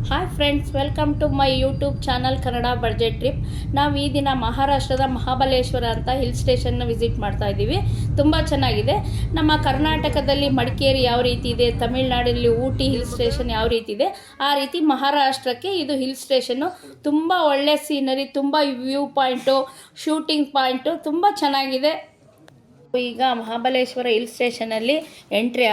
Hi friends, welcome to my YouTube channel Kannada budget trip. ನಾವು ಈ ದಿನ ಮಹಾರಾಷ್ಟ್ರದ ಮಹಾಬಲೇಶ್ವರ ಅಂತ ಹಿಲ್ ಸ್ಟೇಷನ್ನ ವಿಸಿಟ್ ಮಾಡ್ತಾ ಇದ್ದೀವಿ. ತುಂಬ ಚೆನ್ನಾಗಿದೆ. ನಮ್ಮ ಕರ್ನಾಟಕದಲ್ಲಿ ಮಡಿಕೇರಿ ಯಾವ ರೀತಿ ಇದೆ, ತಮಿಳುನಾಡಲ್ಲಿ ಊಟಿ ಹಿಲ್ ಸ್ಟೇಷನ್ ಯಾವ ರೀತಿ ಇದೆ, ಆ ರೀತಿ ಮಹಾರಾಷ್ಟ್ರಕ್ಕೆ ಇದು ಹಿಲ್ ಸ್ಟೇಷನ್ನು. ತುಂಬ ಒಳ್ಳೆ ಸೀನರಿ, ತುಂಬ ವ್ಯೂ ಪಾಯಿಂಟು, ಶೂಟಿಂಗ್ ಪಾಯಿಂಟು ತುಂಬ ಚೆನ್ನಾಗಿದೆ. ಈಗ ಮಹಾಬಲೇಶ್ವರ ಹಿಲ್ ಸ್ಟೇಷನಲ್ಲಿ ಎಂಟ್ರಿ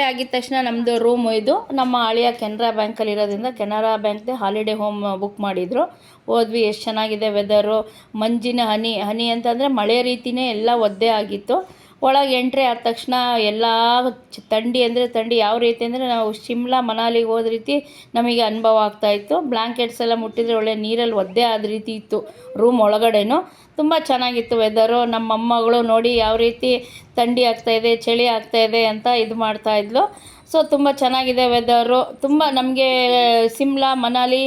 ಆಗಿದ ತಕ್ಷಣ ನಮ್ಮದು ರೂಮು ಇದು. ನಮ್ಮ ಹಳೆಯ ಕೆನರಾ ಬ್ಯಾಂಕಲ್ಲಿ ಇರೋದ್ರಿಂದ ಕೆನರಾ ಬ್ಯಾಂಕ್ದೇ ಹಾಲಿಡೇ ಹೋಮ್ ಬುಕ್ ಮಾಡಿದರು. ಹೋದ್ವಿ. ಎಷ್ಟು ಚೆನ್ನಾಗಿದೆ ವೆದರು. ಮಂಜಿನ ಹನಿ ಅಂತಂದರೆ ಮಳೆ ರೀತಿಯೇ ಎಲ್ಲ ಒದ್ದೆ ಆಗಿತ್ತು. ಒಳಗೆ ಎಂಟ್ರಿ ಆದ ತಕ್ಷಣ ಎಲ್ಲ ಥಂಡಿ ಅಂದರೆ ಥಂಡಿ. ಯಾವ ರೀತಿ ಅಂದರೆ ನಾವು ಶಿಮ್ಲಾ ಮನಾಲಿಗೆ ಹೋದ ರೀತಿ ನಮಗೆ ಅನುಭವ ಆಗ್ತಾಯಿತ್ತು. ಬ್ಲ್ಯಾಂಕೆಟ್ಸ್ ಎಲ್ಲ ಮುಟ್ಟಿದರೆ ಒಳ್ಳೆ ನೀರಲ್ಲಿ ಒದ್ದೆ ಆದ ರೀತಿ ಇತ್ತು ರೂಮ್ ಒಳಗಡೆನೂ. ತುಂಬ ಚೆನ್ನಾಗಿತ್ತು ವೆದರು. ನಮ್ಮ ಮೊಮ್ಮಗಳು ನೋಡಿ ಯಾವ ರೀತಿ ಥಂಡಿ ಆಗ್ತಾಯಿದೆ, ಚಳಿ ಆಗ್ತಾಯಿದೆ ಅಂತ ಇದು ಮಾಡ್ತಾಯಿದ್ಲು. ಸೊ ತುಂಬ ಚೆನ್ನಾಗಿದೆ ವೆದರು. ತುಂಬ ನಮಗೆ ಶಿಮ್ಲಾ ಮನಾಲಿ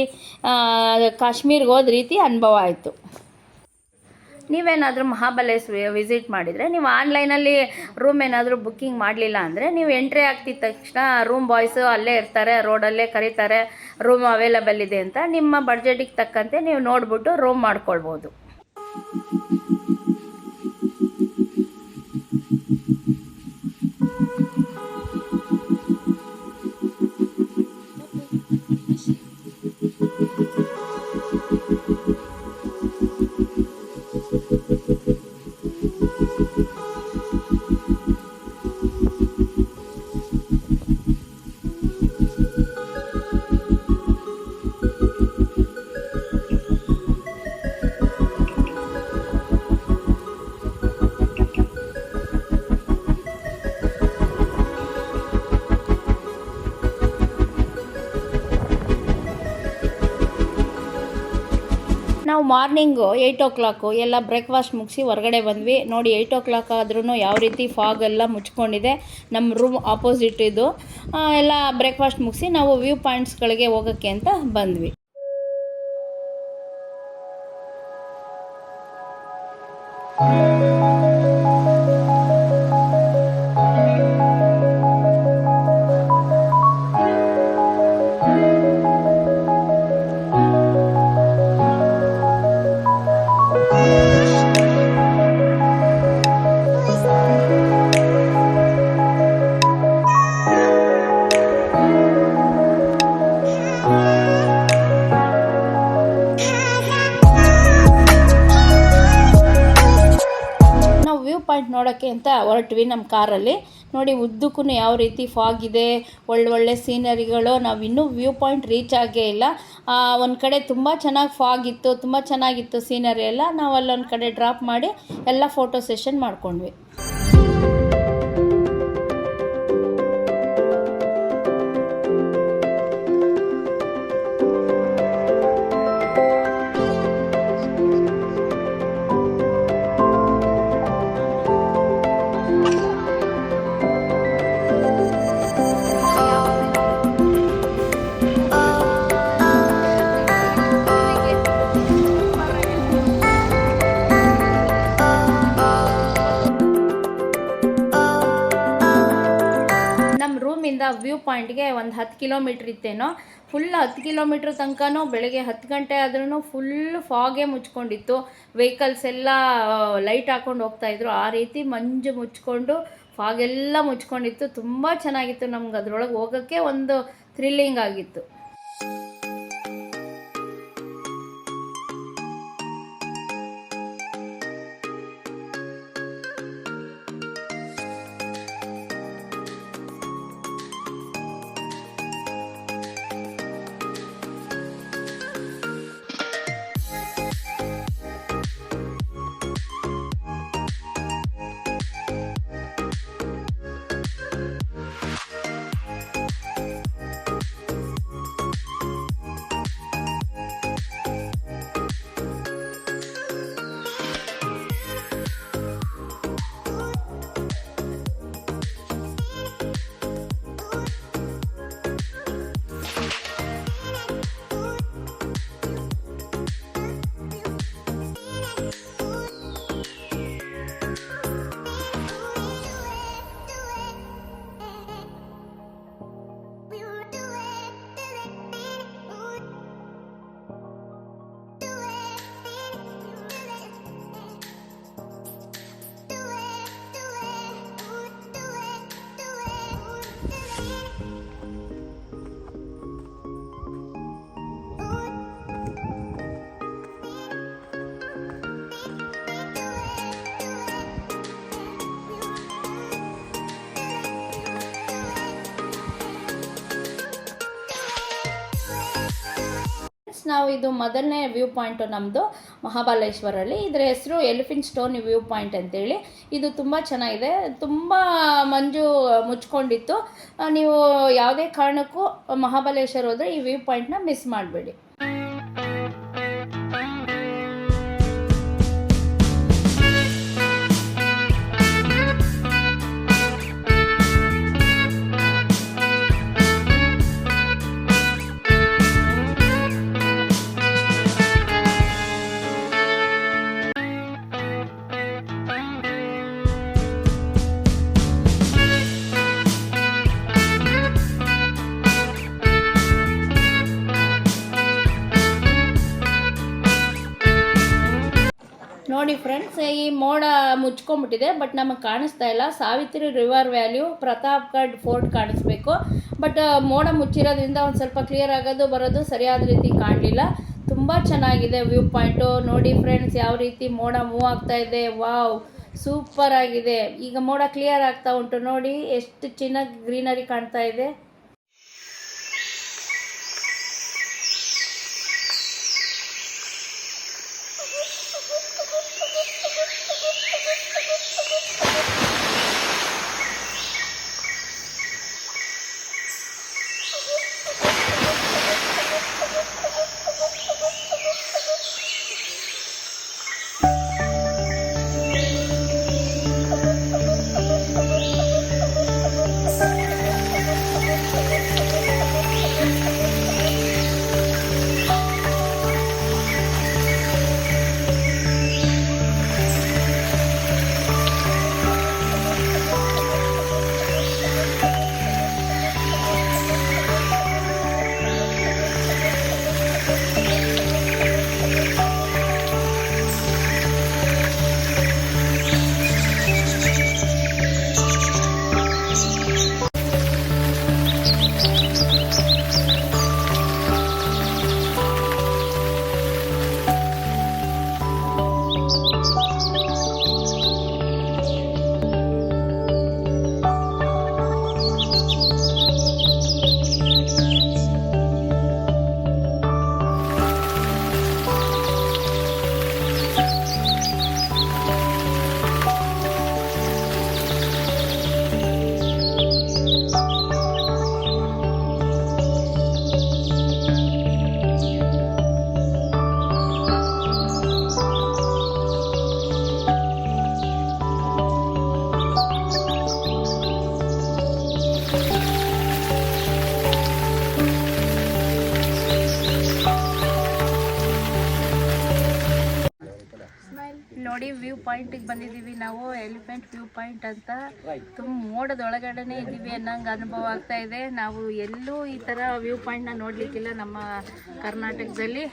ಕಾಶ್ಮೀರ್ಗೆ ಹೋದ ರೀತಿ ಅನುಭವ ಆಯಿತು. ನೀವೇನಾದರೂ ಮಹಾಬಲೇಶ್ವರ ವಿಸಿಟ್ ಮಾಡಿದರೆ, ನೀವು ಆನ್ಲೈನಲ್ಲಿ ರೂಮ್ ಏನಾದರೂ ಬುಕ್ಕಿಂಗ್ ಮಾಡಲಿಲ್ಲ ಅಂದರೆ, ನೀವು ಎಂಟ್ರಿ ಆಗ್ತಿದ್ದ ತಕ್ಷಣ ರೂಮ್ ಬಾಯ್ಸು ಅಲ್ಲೇ ಇರ್ತಾರೆ, ರೋಡಲ್ಲೇ ಕರೀತಾರೆ ರೂಮ್ ಅವೈಲಬಲ್ ಇದೆ ಅಂತ. ನಿಮ್ಮ ಬಡ್ಜೆಟಿಗೆ ತಕ್ಕಂತೆ ನೀವು ನೋಡಿಬಿಟ್ಟು ರೂಮ್ ಮಾಡ್ಕೊಳ್ಬೋದು. ನಾವು ಮಾರ್ನಿಂಗು 8 o'clock ಎಲ್ಲ ಬ್ರೇಕ್ಫಾಸ್ಟ್ ಮುಗಿಸಿ ಹೊರಗಡೆ ಬಂದ್ವಿ. ನೋಡಿ 8 o'clock ಆದ್ರೂ ಯಾವ ರೀತಿ ಫಾಗ್ ಎಲ್ಲ ಮುಚ್ಕೊಂಡಿದೆ. ನಮ್ಮ ರೂಮ್ ಆಪೋಸಿಟ್ ಇದು. ಎಲ್ಲ ಬ್ರೇಕ್ಫಾಸ್ಟ್ ಮುಗಿಸಿ ನಾವು ವ್ಯೂ ಪಾಯಿಂಟ್ಸ್ಗಳಿಗೆ ಹೋಗೋಕ್ಕೆ ಅಂತ ಬಂದ್ವಿ. ವ್ಯೂ ಪಾಯಿಂಟ್ ನೋಡೋಕ್ಕೆ ಅಂತ ಹೊರಟ್ವಿ ನಮ್ಮ ಕಾರಲ್ಲಿ. ನೋಡಿ ಉದ್ದಕ್ಕೂ ಯಾವ ರೀತಿ ಫಾಗ್ ಇದೆ, ಒಳ್ಳೊಳ್ಳೆ ಸೀನರಿಗಳು. ನಾವು ಇನ್ನೂ ವ್ಯೂ ಪಾಯಿಂಟ್ ರೀಚ್ ಆಗೇ ಇಲ್ಲ. ಒಂದು ಕಡೆ ತುಂಬ ಚೆನ್ನಾಗಿ ಫಾಗ್ ಇತ್ತು, ತುಂಬ ಚೆನ್ನಾಗಿತ್ತು ಸೀನರಿ ಎಲ್ಲ. ನಾವು ಅಲ್ಲೊಂದು ಕಡೆ ಡ್ರಾಪ್ ಮಾಡಿ ಎಲ್ಲ ಫೋಟೋ ಸೆಷನ್ ಮಾಡ್ಕೊಂಡ್ವಿ. ರೂಮಿಂದ ವ್ಯೂ ಪಾಯಿಂಟ್ಗೆ ಒಂದು 10 ಕಿಲೋಮೀಟ್ರ್ ಇತ್ತೇನೋ. ಫುಲ್ 10 ಕಿಲೋಮೀಟ್ರ್ ತನಕನೂ ಬೆಳಗ್ಗೆ 10 ಗಂಟೆ ಆದ್ರೂ ಫುಲ್ ಫಾಗೇ ಮುಚ್ಕೊಂಡಿತ್ತು. ವೆಹಿಕಲ್ಸ್ ಎಲ್ಲ ಲೈಟ್ ಹಾಕ್ಕೊಂಡು ಹೋಗ್ತಾಯಿದ್ರು. ಆ ರೀತಿ ಮಂಜು ಮುಚ್ಕೊಂಡು ಫಾಗೆಲ್ಲ ಮುಚ್ಕೊಂಡಿತ್ತು. ತುಂಬ ಚೆನ್ನಾಗಿತ್ತು. ನಮ್ಗೆ ಅದರೊಳಗೆ ಹೋಗೋಕ್ಕೆ ಒಂದು ಥ್ರಿಲ್ಲಿಂಗ್ ಆಗಿತ್ತು. ನಾವು ಇದು ಮೊದಲನೇ ವ್ಯೂ ಪಾಯಿಂಟು ನಮ್ಮದು ಮಹಾಬಲೇಶ್ವರಲ್ಲಿ. ಇದರ ಹೆಸರು ಎಲಿಫೆಂಟ್ ಸ್ಟೋನ್ ವ್ಯೂ ಪಾಯಿಂಟ್ ಅಂತೇಳಿ. ಇದು ತುಂಬ ಚೆನ್ನಾಗಿದೆ, ತುಂಬ ಮಂಜು ಮುಚ್ಕೊಂಡಿತ್ತು. ನೀವು ಯಾವುದೇ ಕಾರಣಕ್ಕೂ ಮಹಾಬಲೇಶ್ವರ ಹೋದರೆ ಈ ವ್ಯೂ ಪಾಯಿಂಟ್ನ ಮಿಸ್ ಮಾಡಬೇಡಿ. ನೋಡಿ ಫ್ರೆಂಡ್ಸ್, ಈ ಮೋಡ ಮುಚ್ಕೊಂಡ್ಬಿಟ್ಟಿದೆ, ಬಟ್ ನಮಗೆ ಕಾಣಿಸ್ತಾ ಇಲ್ಲ. Savitri river valley, Pratapgad fort ಕಾಣಿಸ್ಬೇಕು, ಬಟ್ ಮೋಡ ಮುಚ್ಚಿರೋದ್ರಿಂದ ಒಂದು ಸ್ವಲ್ಪ ಕ್ಲಿಯರ್ ಆಗೋದು ಬರೋದು ಸರಿಯಾದ ರೀತಿ ಕಾಣಲಿಲ್ಲ. ತುಂಬ ಚೆನ್ನಾಗಿದೆ ವ್ಯೂ ಪಾಯಿಂಟು. ನೋಡಿ ಫ್ರೆಂಡ್ಸ್, ಯಾವ ರೀತಿ ಮೋಡ ಮೂವ್ ಆಗ್ತಾ ಇದೆ. ವಾವ್, ಸೂಪರ್ ಆಗಿದೆ. ಈಗ ಮೋಡ ಕ್ಲಿಯರ್ ಆಗ್ತಾ ಉಂಟು. ನೋಡಿ ಎಷ್ಟು ಚೆನ್ನಾಗಿ ಗ್ರೀನರಿ ಕಾಣ್ತಾ ಇದೆ. ನೋಡಿ ವ್ಯೂ ಪಾಯಿಂಟಿಗೆ ಬಂದಿದ್ದೀವಿ ನಾವು. ಎಲಿಫೆಂಟ್ ವ್ಯೂ ಪಾಯಿಂಟ್ ಅಂತ. ತುಂಬ ಮೋಡದೊಳಗಡೆನೇ ಇದ್ದೀವಿ ಅನ್ನಂಗೆ ಅನುಭವ ಆಗ್ತಾ ಇದೆ. ನಾವು ಎಲ್ಲೂ ಈ ಥರ ವ್ಯೂ ಪಾಯಿಂಟ್ನ ನೋಡಲಿಕ್ಕಿಲ್ಲ ನಮ್ಮ ಕರ್ನಾಟಕದಲ್ಲಿ.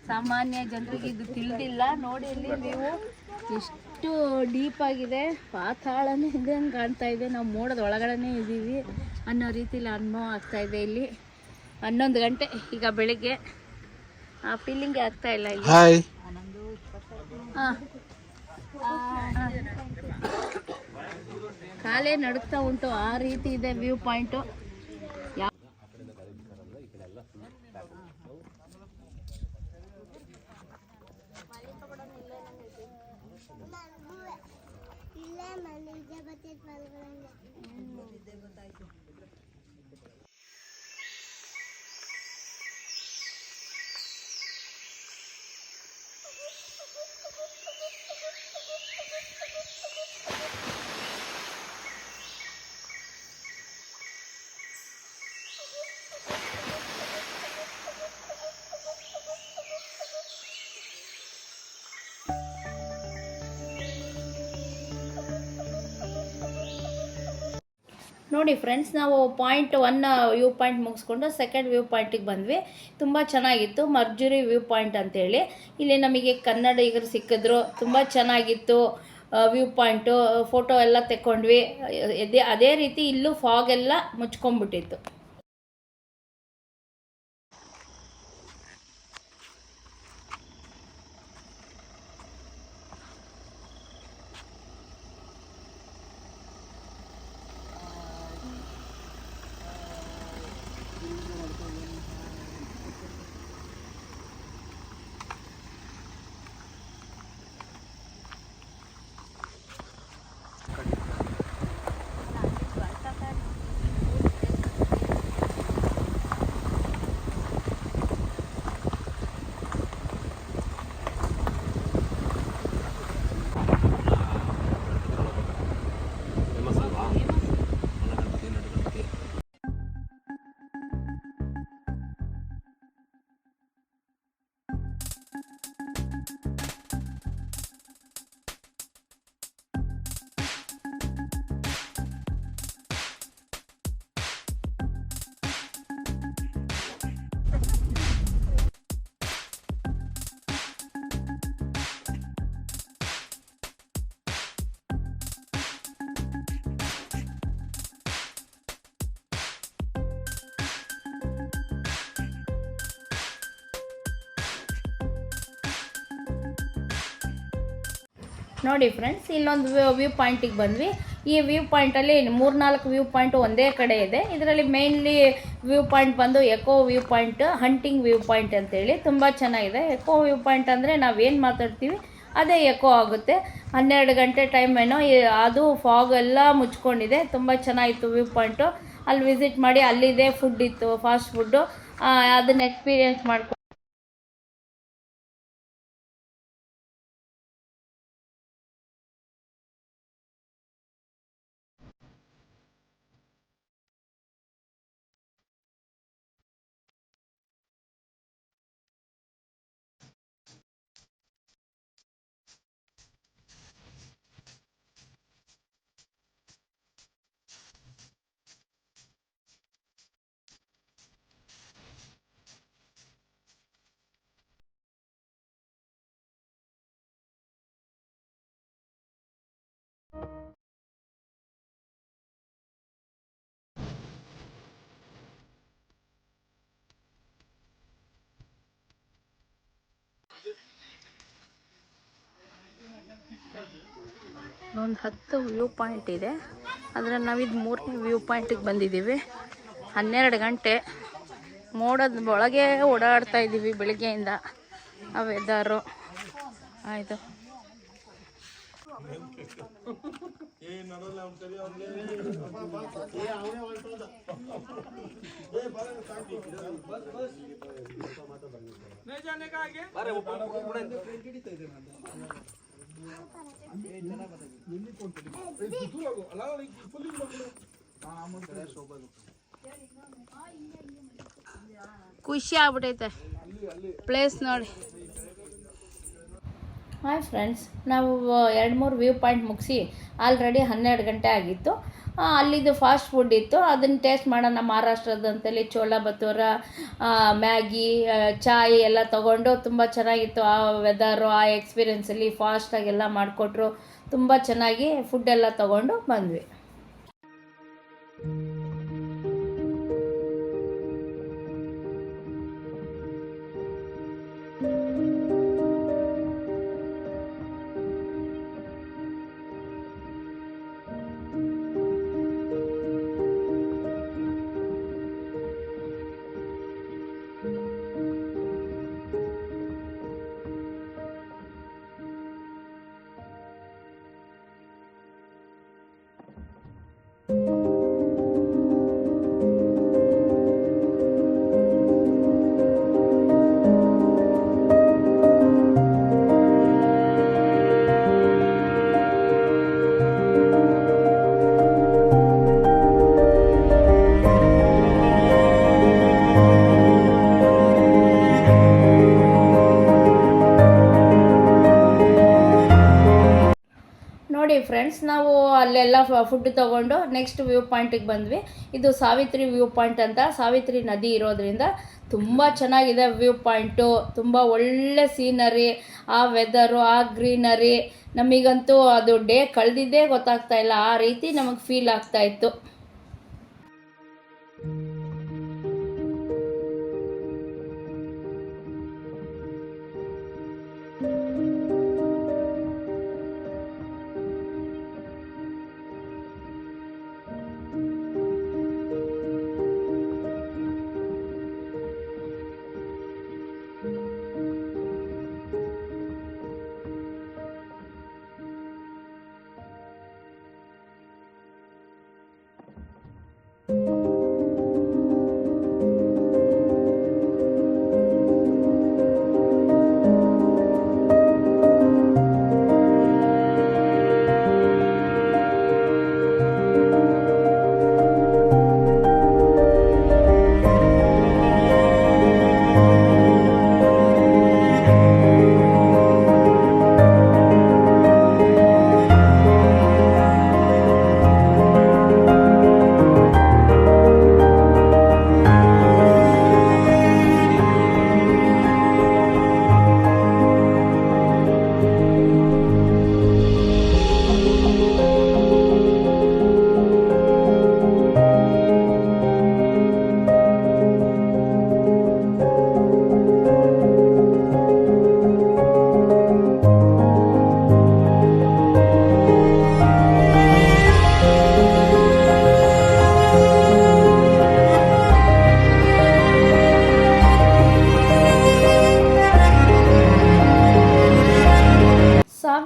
ಸಾಮಾನ್ಯ ಜನರಿಗೆ ಇದು ತಿಳಿದಿಲ್ಲ. ನೋಡಿ ಇಲ್ಲಿ ನೀವು ಎಷ್ಟು ಡೀಪ್ ಆಗಿದೆ, ಪಾತಾಳನೇ ಇದೆ ಹಂಗೆ ಕಾಣ್ತಾ ಇದೆ. ನಾವು ಮೋಡದ ಒಳಗಡೆನೇ ಇದ್ದೀವಿ ಅನ್ನೋ ರೀತಿಲಿ ಅನುಭವ ಆಗ್ತಾ ಇದೆ. ಇಲ್ಲಿ 11 ಗಂಟೆ ಈಗ ಬೆಳಿಗ್ಗೆ. ಆ ಫೀಲಿಂಗೇ ಆಗ್ತಾ ಇಲ್ಲ ಇಲ್ಲಿ. ಕಾಲೇ ನಡುಕ್ತಾ ಉಂಟು, ಆ ರೀತಿ ಇದೆ ವ್ಯೂ ಪಾಯಿಂಟು. ನೋಡಿ ಫ್ರೆಂಡ್ಸ್, ನಾವು ಪಾಯಿಂಟ್ 1 ವ್ಯೂ ಪಾಯಿಂಟ್ ಮುಗಿಸ್ಕೊಂಡು ಸೆಕೆಂಡ್ ವ್ಯೂ ಪಾಯಿಂಟಿಗೆ ಬಂದ್ವಿ. ತುಂಬ ಚೆನ್ನಾಗಿತ್ತು, ಮರ್ಜುರಿ ವ್ಯೂ ಪಾಯಿಂಟ್ ಅಂತೇಳಿ. ಇಲ್ಲಿ ನಮಗೆ ಕನ್ನಡಿಗರು ಸಿಕ್ಕಿದ್ರು. ತುಂಬ ಚೆನ್ನಾಗಿತ್ತು ವ್ಯೂ ಪಾಯಿಂಟು. ಫೋಟೋ ಎಲ್ಲ ತೆಕ್ಕೊಂಡ್ವಿ. ಅದೇ ರೀತಿ ಇಲ್ಲೂ ಫಾಗ್ ಎಲ್ಲ ಮುಚ್ಕೊಂಡ್ಬಿಟ್ಟಿತ್ತು. ನೋಡಿ ಫ್ರೆಂಡ್ಸ್, ಇಲ್ಲೊಂದು ವ್ಯೂ ಪಾಯಿಂಟಿಗೆ ಬಂದ್ವಿ. ಈ ವ್ಯೂ ಪಾಯಿಂಟಲ್ಲಿ 3-4 ವ್ಯೂ ಪಾಯಿಂಟ್ ಒಂದೇ ಕಡೆ ಇದೆ. ಇದರಲ್ಲಿ ಮೇನ್ಲಿ ವ್ಯೂ ಪಾಯಿಂಟ್ ಬಂದು echo view point, hunting view point ಅಂತೇಳಿ ತುಂಬ ಚೆನ್ನಾಗಿದೆ. ಎಕೋ ವ್ಯೂ ಪಾಯಿಂಟ್ ಅಂದರೆ ನಾವೇನು ಮಾತಾಡ್ತೀವಿ ಅದೇ ಎಕೋ ಆಗುತ್ತೆ. 12 ಗಂಟೆ ಟೈಮ್ ಏನೋ, ಅದು ಫಾಗ್ ಎಲ್ಲ ಮುಚ್ಕೊಂಡಿದೆ. ತುಂಬ ಚೆನ್ನಾಗಿತ್ತು ವ್ಯೂ ಪಾಯಿಂಟು. ಅಲ್ಲಿ ವಿಸಿಟ್ ಮಾಡಿ, ಅಲ್ಲಿದೆ ಫುಡ್ ಇತ್ತು, ಫಾಸ್ಟ್ ಫುಡ್ಡು, ಅದನ್ನು ಎಕ್ಸ್ಪೀರಿಯೆನ್ಸ್ ಮಾಡ್ಕೊಂಡು ಒಂದು 10 ವ್ಯೂ ಪಾಯಿಂಟ್ ಇದೆ. ಅದರಲ್ಲಿ ನಾವಿದು 3ನೇ ವ್ಯೂ ಪಾಯಿಂಟಿಗೆ ಬಂದಿದ್ದೀವಿ. 12 ಗಂಟೆ ಮೋಡದ ಒಳಗೆ ಓಡಾಡ್ತಾ ಇದ್ದೀವಿ ಬೆಳಿಗ್ಗೆಯಿಂದ. ಆ ವೆದರು ಆಯಿತು. ಖುಷಿ ಆಗ್ಬಿಟ್ಟೈತೆ ಪ್ಲೇಸ್ ನೋಡಿ. ಹಾಯ್ ಫ್ರೆಂಡ್ಸ್, ನಾವು 2-3 ವ್ಯೂ ಪಾಯಿಂಟ್ ಮುಗಿಸಿ ಆಲ್ರೆಡಿ 12 ಗಂಟೆ ಆಗಿತ್ತು. ಅಲ್ಲಿದ್ದು ಫಾಸ್ಟ್ ಫುಡ್ ಇತ್ತು, ಅದನ್ನು ಟೇಸ್ಟ್ ಮಾಡೋಣ ಮಹಾರಾಷ್ಟ್ರದಂತೇಳಿ ಚೋಳ ಭಟೂರ, ಮ್ಯಾಗಿ, ಚಾಯ್ ಎಲ್ಲ ತೊಗೊಂಡು ತುಂಬ ಚೆನ್ನಾಗಿತ್ತು. ಆ ವೆದರು, ಆ ಎಕ್ಸ್ಪೀರಿಯೆನ್ಸಲ್ಲಿ ಫಾಸ್ಟಾಗೆಲ್ಲ ಮಾಡಿಕೊಟ್ರು. ತುಂಬ ಚೆನ್ನಾಗಿ ಫುಡ್ಡೆಲ್ಲ ತೊಗೊಂಡು ಬಂದ್ವಿ. ನೋಡಿ ಫ್ರೆಂಡ್ಸ್, ನಾವು ಅಲ್ಲೆಲ್ಲ ಫುಡ್ ತೊಗೊಂಡು ನೆಕ್ಸ್ಟ್ ವ್ಯೂ ಪಾಯಿಂಟಿಗೆ ಬಂದ್ವಿ. ಇದು ಸಾವಿತ್ರಿ ವ್ಯೂ ಪಾಯಿಂಟ್ ಅಂತ. ಸಾವಿತ್ರಿ ನದಿ ಇರೋದ್ರಿಂದ ತುಂಬ ಚೆನ್ನಾಗಿದೆ ವ್ಯೂ ಪಾಯಿಂಟು. ತುಂಬ ಒಳ್ಳೆ ಸೀನರಿ, ಆ ವೆದರು, ಆ ಗ್ರೀನರಿ, ನಮಗಂತೂ ಅದು ಡೇ ಕಳೆದಿದ್ದೇ ಗೊತ್ತಾಗ್ತಾ ಇಲ್ಲ, ಆ ರೀತಿ ನಮಗೆ ಫೀಲ್ ಆಗ್ತಾ ಇತ್ತು.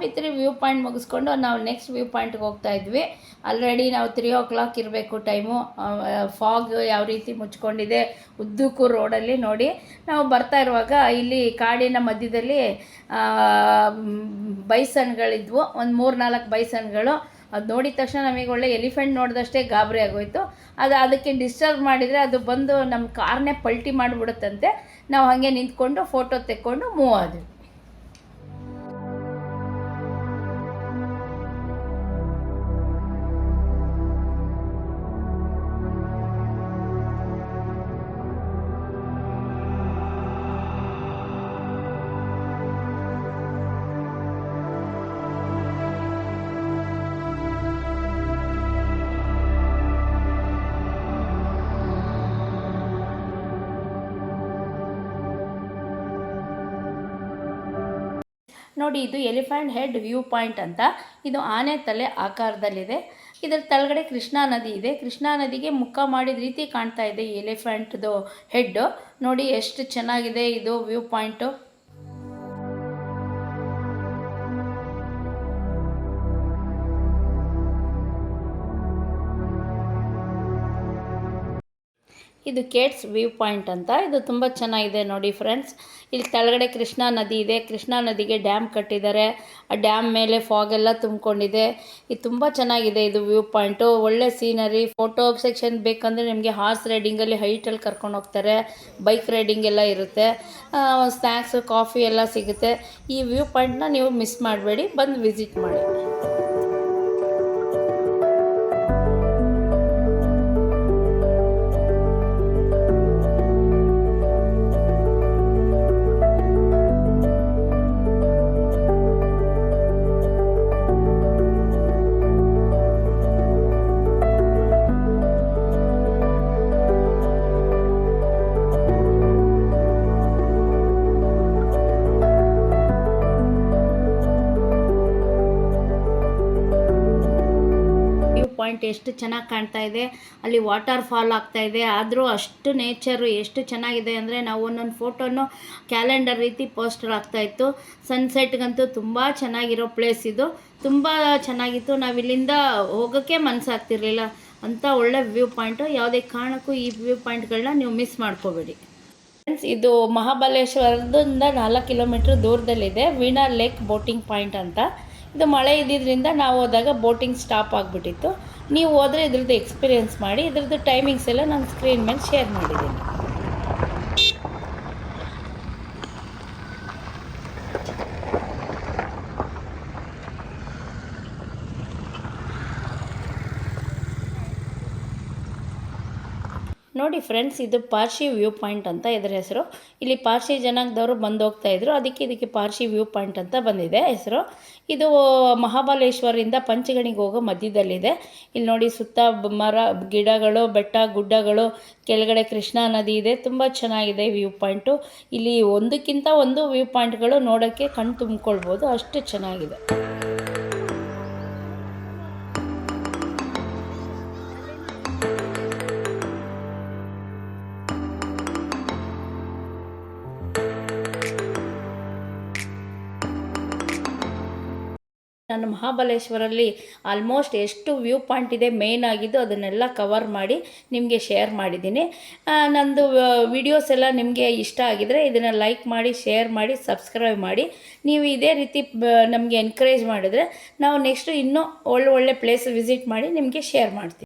ಸಾವಿತ್ರಿ ವ್ಯೂ ಪಾಯಿಂಟ್ ಮುಗಿಸ್ಕೊಂಡು ನಾವು ನೆಕ್ಸ್ಟ್ ವ್ಯೂ ಪಾಯಿಂಟ್ಗೆ ಹೋಗ್ತಾ ಇದ್ವಿ. ಆಲ್ರೆಡಿ ನಾವು 3 o'clock ಇರಬೇಕು ಟೈಮು. ಫಾಗ್ ಯಾವ ರೀತಿ ಮುಚ್ಕೊಂಡಿದೆ ಉದ್ದಕ್ಕೂ ರೋಡಲ್ಲಿ ನೋಡಿ. ನಾವು ಬರ್ತಾ ಇರುವಾಗ ಇಲ್ಲಿ ಕಾಡಿನ ಮಧ್ಯದಲ್ಲಿ ಬೈಸನ್ಗಳಿದ್ವು, ಒಂದು 3-4 ಬೈಸನ್ಗಳು. ಅದು ನೋಡಿದ ತಕ್ಷಣ ನಮಗೆ ಒಳ್ಳೆ ಎಲಿಫೆಂಟ್ ನೋಡಿದಷ್ಟೇ ಗಾಬರಿ ಆಗೋಯ್ತು. ಅದಕ್ಕೆ ಡಿಸ್ಟರ್ಬ್ ಮಾಡಿದರೆ ಅದು ಬಂದು ನಮ್ಮ ಕಾರ್ನೇ ಪಲ್ಟಿ ಮಾಡಿಬಿಡುತ್ತಂತೆ. ನಾವು ಹಾಗೆ ನಿಂತ್ಕೊಂಡು ಫೋಟೋ ತೆಕ್ಕೊಂಡು ಮೂವ್ ಆದ್ವಿ. ನೋಡಿ, ಇದು ಎಲಿಫೆಂಟ್ ಹೆಡ್ ವ್ಯೂ ಪಾಯಿಂಟ್ ಅಂತ. ಇದು ಆನೆ ತಲೆ ಆಕಾರದಲ್ಲಿದೆ. ಇದರ ತಳಗಡೆ ಕೃಷ್ಣಾ ನದಿ ಇದೆ. ಕೃಷ್ಣಾ ನದಿಗೆ ಮುಖ ಮಾಡಿದ ರೀತಿ ಕಾಣ್ತಾ ಇದೆ ಈ ಎಲಿಫೆಂಟ್ದು ಹೆಡ್ಡು. ನೋಡಿ ಎಷ್ಟು ಚೆನ್ನಾಗಿದೆ ಇದು ವ್ಯೂ ಪಾಯಿಂಟು. ಇದು ಕೇಟ್ಸ್ ವ್ಯೂ ಪಾಯಿಂಟ್ ಅಂತ. ಇದು ತುಂಬ ಚೆನ್ನಾಗಿದೆ ನೋಡಿ ಫ್ರೆಂಡ್ಸ್. ಇಲ್ಲಿ ಕೆಳಗಡೆ ಕೃಷ್ಣಾ ನದಿ ಇದೆ. ಕೃಷ್ಣಾ ನದಿಗೆ ಡ್ಯಾಮ್ ಕಟ್ಟಿದ್ದಾರೆ. ಆ ಡ್ಯಾಮ್ ಮೇಲೆ ಫಾಗ್ ಎಲ್ಲ ತುಂಬಿಕೊಂಡಿದೆ. ಇದು ತುಂಬ ಚೆನ್ನಾಗಿದೆ ಇದು ವ್ಯೂ ಪಾಯಿಂಟು. ಒಳ್ಳೆ ಸೀನರಿ. ಫೋಟೋ ಸೆಕ್ಷನ್ ಬೇಕಂದರೆ ನಿಮಗೆ ಹಾರ್ಸ್ ರೈಡಿಂಗಲ್ಲಿ ಹೈಟಲ್ಲಿ ಕರ್ಕೊಂಡು ಹೋಗ್ತಾರೆ. ಬೈಕ್ ರೈಡಿಂಗ್ ಎಲ್ಲ ಇರುತ್ತೆ. ಸ್ನ್ಯಾಕ್ಸು ಕಾಫಿ ಎಲ್ಲ ಸಿಗುತ್ತೆ. ಈ ವ್ಯೂ ಪಾಯಿಂಟ್ನ ನೀವು ಮಿಸ್ ಮಾಡಬೇಡಿ, ಬಂದು ವಿಸಿಟ್ ಮಾಡಿ. ಪಾಯಿಂಟ್ ಎಷ್ಟು ಚೆನ್ನಾಗಿ ಕಾಣ್ತಾ ಇದೆ. ಅಲ್ಲಿ ವಾಟರ್ ಫಾಲ್ ಆಗ್ತಾ ಇದೆ. ಆದರೂ ಅಷ್ಟು ನೇಚರು ಎಷ್ಟು ಚೆನ್ನಾಗಿದೆ ಅಂದರೆ ನಾವು ಒಂದೊಂದು ಫೋಟೋನು ಕ್ಯಾಲೆಂಡರ್ ರೀತಿ ಪೋಸ್ಟರ್ ಆಗ್ತಾಯಿತ್ತು. ಸನ್ಸೆಟ್ಗಂತೂ ತುಂಬ ಚೆನ್ನಾಗಿರೋ ಪ್ಲೇಸ್ ಇದು. ತುಂಬ ಚೆನ್ನಾಗಿತ್ತು. ನಾವು ಇಲ್ಲಿಂದ ಹೋಗೋಕ್ಕೆ ಮನಸ್ಸಾಗ್ತಿರ್ಲಿಲ್ಲ ಅಂತ ಒಳ್ಳೆ ವ್ಯೂ ಪಾಯಿಂಟು. ಯಾವುದೇ ಕಾರಣಕ್ಕೂ ಈ ವ್ಯೂ ಪಾಯಿಂಟ್ಗಳನ್ನ ನೀವು ಮಿಸ್ ಮಾಡ್ಕೋಬೇಡಿ ಫ್ರೆಂಡ್ಸ್. ಇದು ಮಹಾಬಲೇಶ್ವರದಿಂದ 4 ಕಿಲೋಮೀಟ್ರ್ ದೂರದಲ್ಲಿದೆ ವೀಣಾ ಲೇಕ್ ಬೋಟಿಂಗ್ ಪಾಯಿಂಟ್ ಅಂತ. ಇದು ಮಳೆ ಇದ್ದಿದ್ದರಿಂದ ನಾವು ಹೋದಾಗ ಬೋಟಿಂಗ್ ಸ್ಟಾಪ್ ಆಗಿಬಿಟ್ಟಿತ್ತು. ನೀವು ಹೋದರೆ ಇದ್ರದ್ದು ಎಕ್ಸ್ಪೀರಿಯೆನ್ಸ್ ಮಾಡಿ. ಇದ್ರದ್ದು ಟೈಮಿಂಗ್ಸ್ ಎಲ್ಲ ನಾನು ಸ್ಕ್ರೀನ್ ಮೇಲೆ ಶೇರ್ ಮಾಡಿದ್ದೀನಿ. ನೋಡಿ ಫ್ರೆಂಡ್ಸ್, ಇದು ಪಾರ್ಶಿ ವ್ಯೂ ಪಾಯಿಂಟ್ ಅಂತ ಇದರ ಹೆಸರು. ಇಲ್ಲಿ ಪಾರ್ಶಿ ಜನಾಂಗದವರು ಬಂದು ಹೋಗ್ತಾಯಿದ್ರು. ಇದಕ್ಕೆ ಪಾರ್ಶಿ ವ್ಯೂ ಪಾಯಿಂಟ್ ಅಂತ ಬಂದಿದೆ ಹೆಸರು. ಇದು ಮಹಾಬಲೇಶ್ವರದಿಂದ ಪಂಚಗಣಿಗೆ ಹೋಗೋ ಮಧ್ಯದಲ್ಲಿದೆ. ಇಲ್ಲಿ ನೋಡಿ ಸುತ್ತ ಮರ ಗಿಡಗಳು, ಬೆಟ್ಟ ಗುಡ್ಡಗಳು, ಕೆಳಗಡೆ ಕೃಷ್ಣಾ ನದಿ ಇದೆ. ತುಂಬ ಚೆನ್ನಾಗಿದೆ ವ್ಯೂ ಪಾಯಿಂಟು. ಇಲ್ಲಿ ಒಂದಕ್ಕಿಂತ ಒಂದು ವ್ಯೂ ಪಾಯಿಂಟ್ಗಳು ನೋಡೋಕ್ಕೆ ಕಣ್ಣು ತುಂಬಿಕೊಳ್ಬೋದು, ಅಷ್ಟು ಚೆನ್ನಾಗಿದೆ. ನಾನು ಮಹಾಬಲೇಶ್ವರಲ್ಲಿ ಆಲ್ಮೋಸ್ಟ್ ಎಷ್ಟು ವ್ಯೂ ಪಾಯಿಂಟ್ ಇದೆ ಮೇನ್ ಆಗಿದ್ದು ಅದನ್ನೆಲ್ಲ ಕವರ್ ಮಾಡಿ ನಿಮಗೆ ಶೇರ್ ಮಾಡಿದ್ದೀನಿ. ನಂದು ವಿಡಿಯೋಸ್ ಎಲ್ಲ ನಿಮಗೆ ಇಷ್ಟ ಆಗಿದರೆ ಇದನ್ನು ಲೈಕ್ ಮಾಡಿ, ಶೇರ್ ಮಾಡಿ, ಸಬ್ಸ್ಕ್ರೈಬ್ ಮಾಡಿ. ನೀವು ಇದೇ ರೀತಿ ನಮಗೆ ಎನ್ಕರೇಜ್ ಮಾಡಿದರೆ ನಾವು ನೆಕ್ಸ್ಟು ಇನ್ನೂ ಒಳ್ಳೆ ಪ್ಲೇಸ್ ವಿಸಿಟ್ ಮಾಡಿ ನಿಮಗೆ ಶೇರ್ ಮಾಡ್ತೀವಿ.